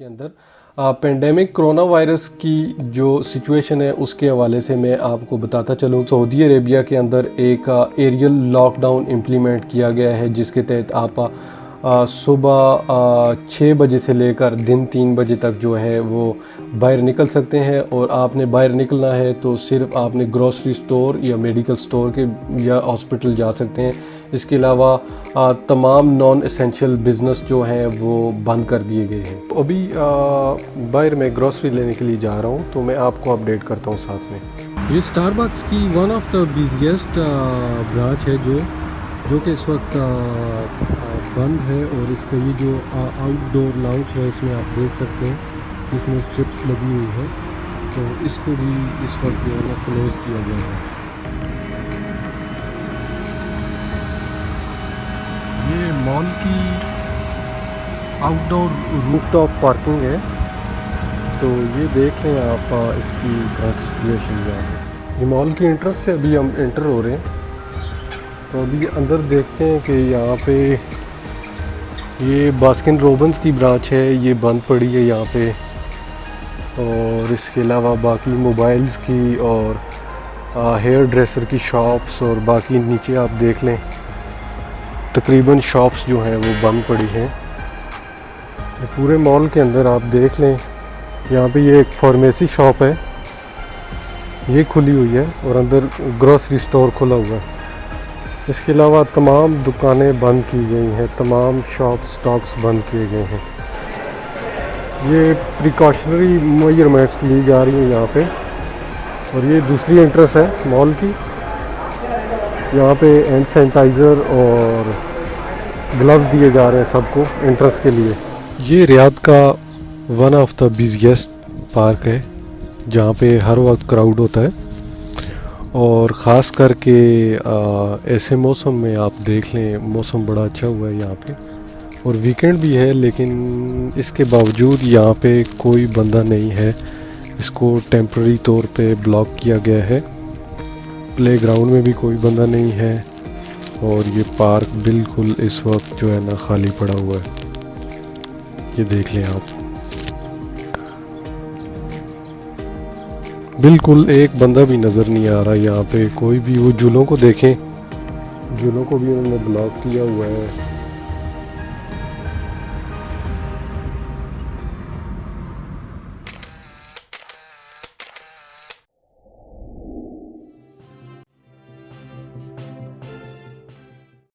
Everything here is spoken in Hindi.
के अंदर पेंडेमिक कोरोना वायरस की जो सिचुएशन है उसके हवाले से मैं आपको बताता चलूँ। सऊदी अरेबिया के अंदर एक एरियल लॉकडाउन इम्प्लीमेंट किया गया है, जिसके तहत आप सुबह 6 बजे से लेकर दिन 3 बजे तक जो है वो बाहर निकल सकते हैं। और आपने बाहर निकलना है तो सिर्फ आपने ग्रोसरी स्टोर या मेडिकल स्टोर के या हॉस्पिटल जा सकते हैं। इसके अलावा तमाम नॉन एसेंशियल बिज़नेस जो हैं वो बंद कर दिए गए हैं। अभी बाहर मैं ग्रोसरी लेने के लिए जा रहा हूँ, तो मैं आपको अपडेट करता हूँ साथ में। ये स्टारबक्स की one of the biggest branch है जो कि इस वक्त बंद है। और इसका ये जो आउटडोर लाउंज है, इसमें आप देख सकते हैं इसमें स्ट्रिप्स लगी हुई है, तो इसको भी इस वक्त जो है ना क्लोज़ किया गया है। ये मॉल की आउटडोर रूफटॉप पार्किंग है, तो ये देख लें आप इसकी करंट सिचुएशन जो है। ये मॉल की एंट्रेंस से अभी हम एंटर हो रहे हैं, तो अभी अंदर देखते हैं कि यहाँ पे ये बास्किन रॉबिन्स की ब्रांच है, ये बंद पड़ी है यहाँ पे। और इसके अलावा बाकी मोबाइल्स की और हेयर ड्रेसर की शॉप्स और बाकी नीचे आप देख लें तकरीबन शॉप्स जो हैं वो बंद पड़ी हैं। पूरे मॉल के अंदर आप देख लें, यहाँ पे ये एक फार्मेसी शॉप है, ये खुली हुई है और अंदर ग्रोसरी स्टोर खुला हुआ है। इसके अलावा तमाम दुकानें बंद की गई हैं, तमाम शॉप स्टॉक्स बंद किए गए हैं। ये प्रिकॉशनरी मेजरमेंट्स ली जा रही हैं यहाँ पे। और ये दूसरी एंट्रेंस है मॉल की, यहाँ पे हैंड सैनिटाइज़र और ग्लव्स दिए जा रहे हैं सबको एंट्रेंस के लिए। ये रियाद का वन ऑफ द बिज़ीएस्ट पार्क है, जहाँ पे हर वक्त क्राउड होता है। और ख़ास करके ऐसे मौसम में आप देख लें, मौसम बड़ा अच्छा हुआ है यहाँ पे और वीकेंड भी है, लेकिन इसके बावजूद यहाँ पे कोई बंदा नहीं है। इसको टेम्पररी तौर पे ब्लॉक किया गया है। प्लेग्राउंड में भी कोई बंदा नहीं है और ये पार्क बिल्कुल इस वक्त जो है ना खाली पड़ा हुआ है। ये देख लें आप, बिल्कुल एक बंदा भी नज़र नहीं आ रहा यहाँ पे कोई भी। वो झूलों को देखें, झूलों को भी उन्होंने ब्लॉक किया हुआ है।